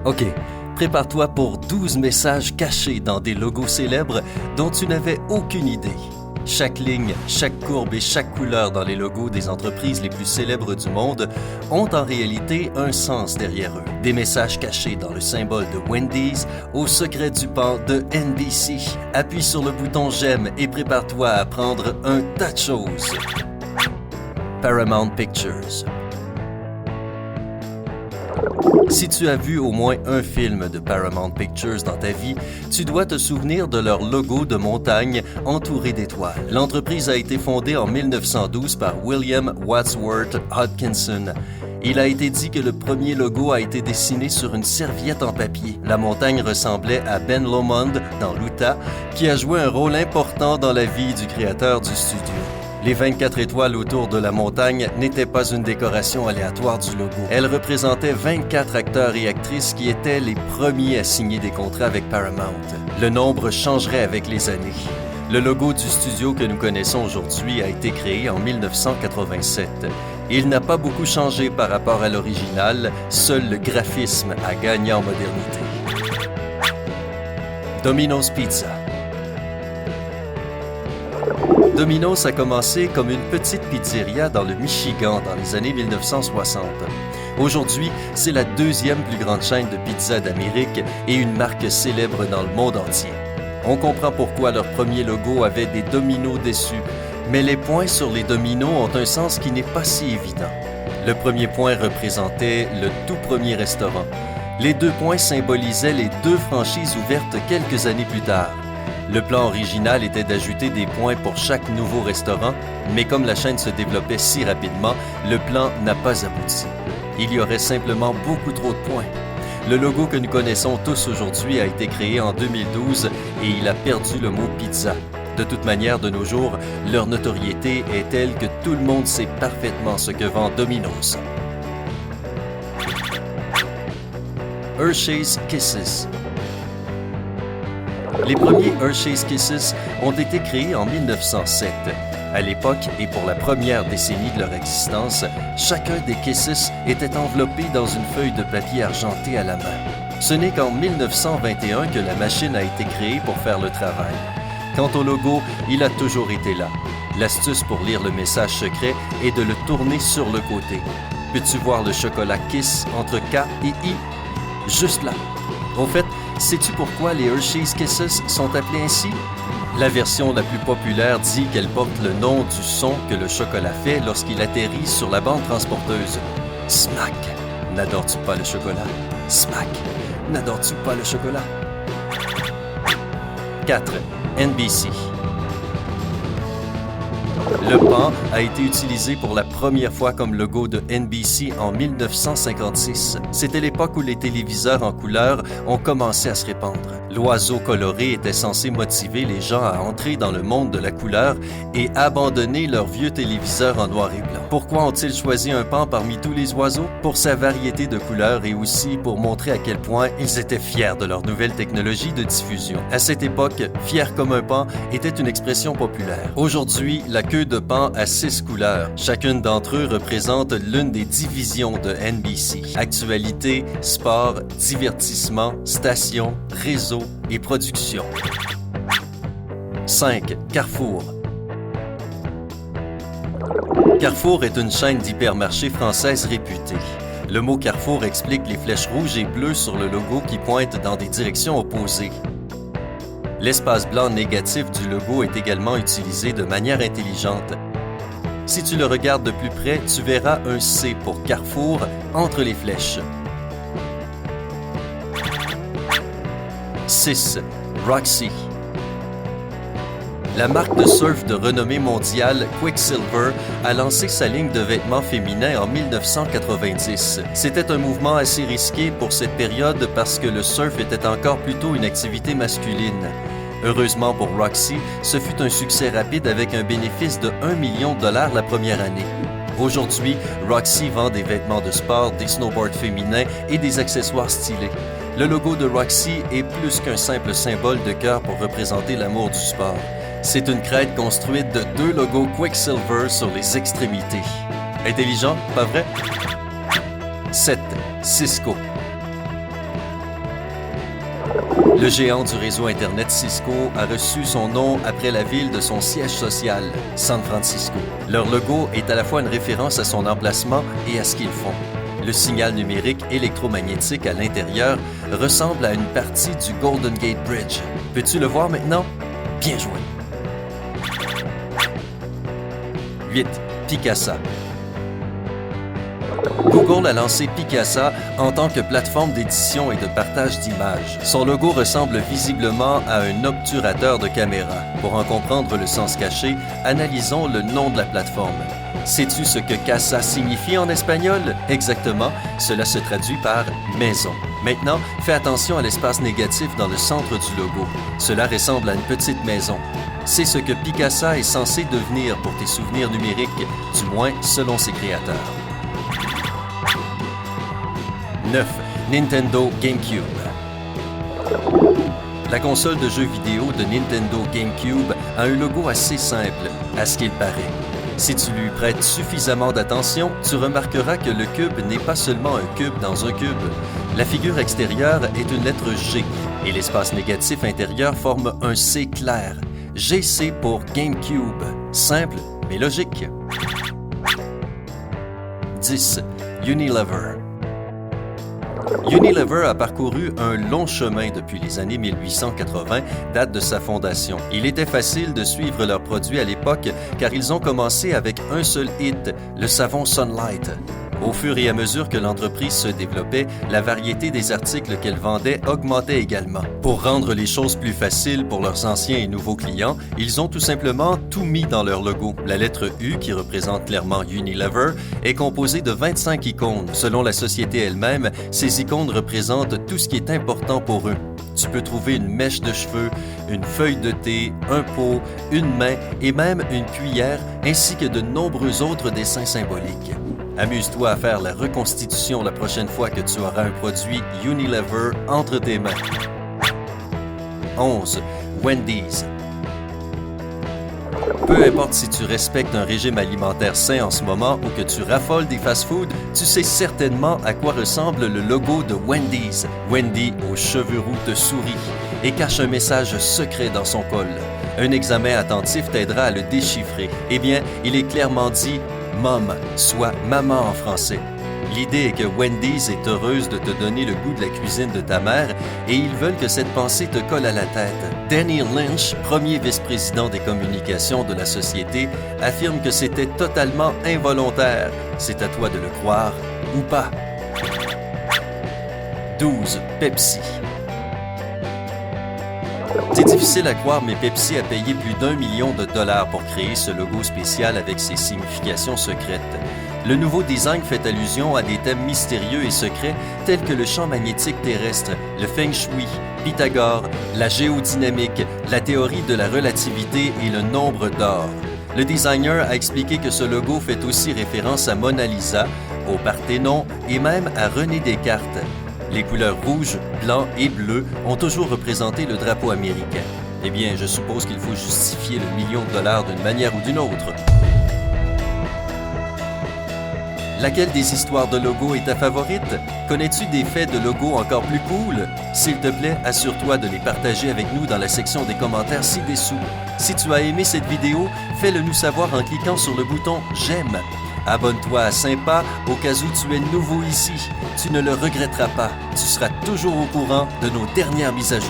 OK, prépare-toi pour 12 messages cachés dans des logos célèbres dont tu n'avais aucune idée. Chaque ligne, chaque courbe et chaque couleur dans les logos des entreprises les plus célèbres du monde ont en réalité un sens derrière eux. Des messages cachés dans le symbole de Wendy's, au secret du pan de NBC. Appuie sur le bouton j'aime et prépare-toi à apprendre un tas de choses. Paramount Pictures. Si tu as vu au moins un film de Paramount Pictures dans ta vie, tu dois te souvenir de leur logo de montagne entouré d'étoiles. L'entreprise a été fondée en 1912 par William Wadsworth Hodgkinson. Il a été dit que le premier logo a été dessiné sur une serviette en papier. La montagne ressemblait à Ben Lomond dans l'Utah, qui a joué un rôle important dans la vie du créateur du studio. Les 24 étoiles autour de la montagne n'étaient pas une décoration aléatoire du logo. Elles représentaient 24 acteurs et actrices qui étaient les premiers à signer des contrats avec Paramount. Le nombre changerait avec les années. Le logo du studio que nous connaissons aujourd'hui a été créé en 1987. Il n'a pas beaucoup changé par rapport à l'original, seul le graphisme a gagné en modernité. Domino's Pizza. Domino's a commencé comme une petite pizzeria dans le Michigan dans les années 1960. Aujourd'hui, c'est la deuxième plus grande chaîne de pizza d'Amérique et une marque célèbre dans le monde entier. On comprend pourquoi leur premier logo avait des dominos dessus, mais les points sur les dominos ont un sens qui n'est pas si évident. Le premier point représentait le tout premier restaurant. Les deux points symbolisaient les deux franchises ouvertes quelques années plus tard. Le plan original était d'ajouter des points pour chaque nouveau restaurant, mais comme la chaîne se développait si rapidement, le plan n'a pas abouti. Il y aurait simplement beaucoup trop de points. Le logo que nous connaissons tous aujourd'hui a été créé en 2012 et il a perdu le mot pizza. De toute manière, de nos jours, leur notoriété est telle que tout le monde sait parfaitement ce que vend Domino's. Hershey's Kisses. Les premiers Hershey's Kisses ont été créés en 1907. À l'époque et pour la première décennie de leur existence, chacun des Kisses était enveloppé dans une feuille de papier argenté à la main. Ce n'est qu'en 1921 que la machine a été créée pour faire le travail. Quant au logo, il a toujours été là. L'astuce pour lire le message secret est de le tourner sur le côté. Peux-tu voir le chocolat Kiss entre K et I? Juste là. Au fait, sais-tu pourquoi les Hershey's Kisses sont appelés ainsi? La version la plus populaire dit qu'elle porte le nom du son que le chocolat fait lorsqu'il atterrit sur la bande transporteuse. Smack! N'adores-tu pas le chocolat? Smack! N'adores-tu pas le chocolat? 4. NBC. Le pan a été utilisé pour la première fois comme logo de NBC en 1956. C'était l'époque où les téléviseurs en couleur ont commencé à se répandre. L'oiseau coloré était censé motiver les gens à entrer dans le monde de la couleur et abandonner leurs vieux téléviseurs en noir et blanc. Pourquoi ont-ils choisi un pan parmi tous les oiseaux? Pour sa variété de couleurs et aussi pour montrer à quel point ils étaient fiers de leur nouvelle technologie de diffusion. À cette époque, fier comme un pan était une expression populaire. Aujourd'hui, la queue de pan a 6 couleurs. Chacune d'entre eux représente l'une des divisions de NBC. Actualité, sport, divertissement, station, réseau et production. 5. Carrefour. Carrefour est une chaîne d'hypermarchés française réputée. Le mot Carrefour explique les flèches rouges et bleues sur le logo qui pointent dans des directions opposées. L'espace blanc négatif du logo est également utilisé de manière intelligente. Si tu le regardes de plus près, tu verras un C pour Carrefour entre les flèches. 6. Roxy. La marque de surf de renommée mondiale Quiksilver a lancé sa ligne de vêtements féminins en 1990. C'était un mouvement assez risqué pour cette période parce que le surf était encore plutôt une activité masculine. Heureusement pour Roxy, ce fut un succès rapide avec un bénéfice de 1 million de dollars la première année. Aujourd'hui, Roxy vend des vêtements de sport, des snowboards féminins et des accessoires stylés. Le logo de Roxy est plus qu'un simple symbole de cœur pour représenter l'amour du sport. C'est une crête construite de 2 logos Quiksilver sur les extrémités. Intelligent, pas vrai? 7. Cisco. Le géant du réseau Internet Cisco a reçu son nom après la ville de son siège social, San Francisco. Leur logo est à la fois une référence à son emplacement et à ce qu'ils font. Le signal numérique électromagnétique à l'intérieur ressemble à une partie du Golden Gate Bridge. Peux-tu le voir maintenant? Bien joué! 8. Picasa. Google a lancé Picasa en tant que plateforme d'édition et de partage d'images. Son logo ressemble visiblement à un obturateur de caméra. Pour en comprendre le sens caché, analysons le nom de la plateforme. Sais-tu ce que casa signifie en espagnol? Exactement, cela se traduit par maison. Maintenant, fais attention à l'espace négatif dans le centre du logo. Cela ressemble à une petite maison. C'est ce que Picasa est censé devenir pour tes souvenirs numériques, du moins selon ses créateurs. 9. Nintendo GameCube. La console de jeux vidéo de Nintendo GameCube a un logo assez simple, à ce qu'il paraît. Si tu lui prêtes suffisamment d'attention, tu remarqueras que le cube n'est pas seulement un cube dans un cube. La figure extérieure est une lettre G et l'espace négatif intérieur forme un C clair. GC pour GameCube. Simple, mais logique. 10. Unilever. Unilever a parcouru un long chemin depuis les années 1880, date de sa fondation. Il était facile de suivre leurs produits à l'époque car ils ont commencé avec un seul hit, le savon Sunlight. Au fur et à mesure que l'entreprise se développait, la variété des articles qu'elle vendait augmentait également. Pour rendre les choses plus faciles pour leurs anciens et nouveaux clients, ils ont tout simplement tout mis dans leur logo. La lettre U, qui représente clairement Unilever, est composée de 25 icônes. Selon la société elle-même, ces icônes représentent tout ce qui est important pour eux. Tu peux trouver une mèche de cheveux, une feuille de thé, un pot, une main et même une cuillère, ainsi que de nombreux autres dessins symboliques. Amuse-toi à faire la reconstitution la prochaine fois que tu auras un produit Unilever entre tes mains. 11. Wendy's. Peu importe si tu respectes un régime alimentaire sain en ce moment ou que tu raffoles des fast-foods, tu sais certainement à quoi ressemble le logo de Wendy's. Wendy aux cheveux roux te sourit et cache un message secret dans son col. Un examen attentif t'aidera à le déchiffrer. Eh bien, il est clairement dit Mom, soit maman en français. L'idée est que Wendy's est heureuse de te donner le goût de la cuisine de ta mère et ils veulent que cette pensée te colle à la tête. Danny Lynch, premier vice-président des communications de la société, affirme que c'était totalement involontaire. C'est à toi de le croire ou pas. 12. Pepsi. C'est difficile à croire, mais Pepsi a payé plus d'1 million de dollars pour créer ce logo spécial avec ses significations secrètes. Le nouveau design fait allusion à des thèmes mystérieux et secrets tels que le champ magnétique terrestre, le feng shui, Pythagore, la géodynamique, la théorie de la relativité et le nombre d'or. Le designer a expliqué que ce logo fait aussi référence à Mona Lisa, au Parthénon et même à René Descartes. Les couleurs rouge, blanc et bleu ont toujours représenté le drapeau américain. Eh bien, je suppose qu'il faut justifier le million de dollars d'une manière ou d'une autre. Laquelle des histoires de logo est ta favorite? Connais-tu des faits de logo encore plus cool? S'il te plaît, assure-toi de les partager avec nous dans la section des commentaires ci-dessous. Si tu as aimé cette vidéo, fais-le nous savoir en cliquant sur le bouton « J'aime ». Abonne-toi à Sympa au cas où tu es nouveau ici. Tu ne le regretteras pas. Tu seras toujours au courant de nos dernières mises à jour.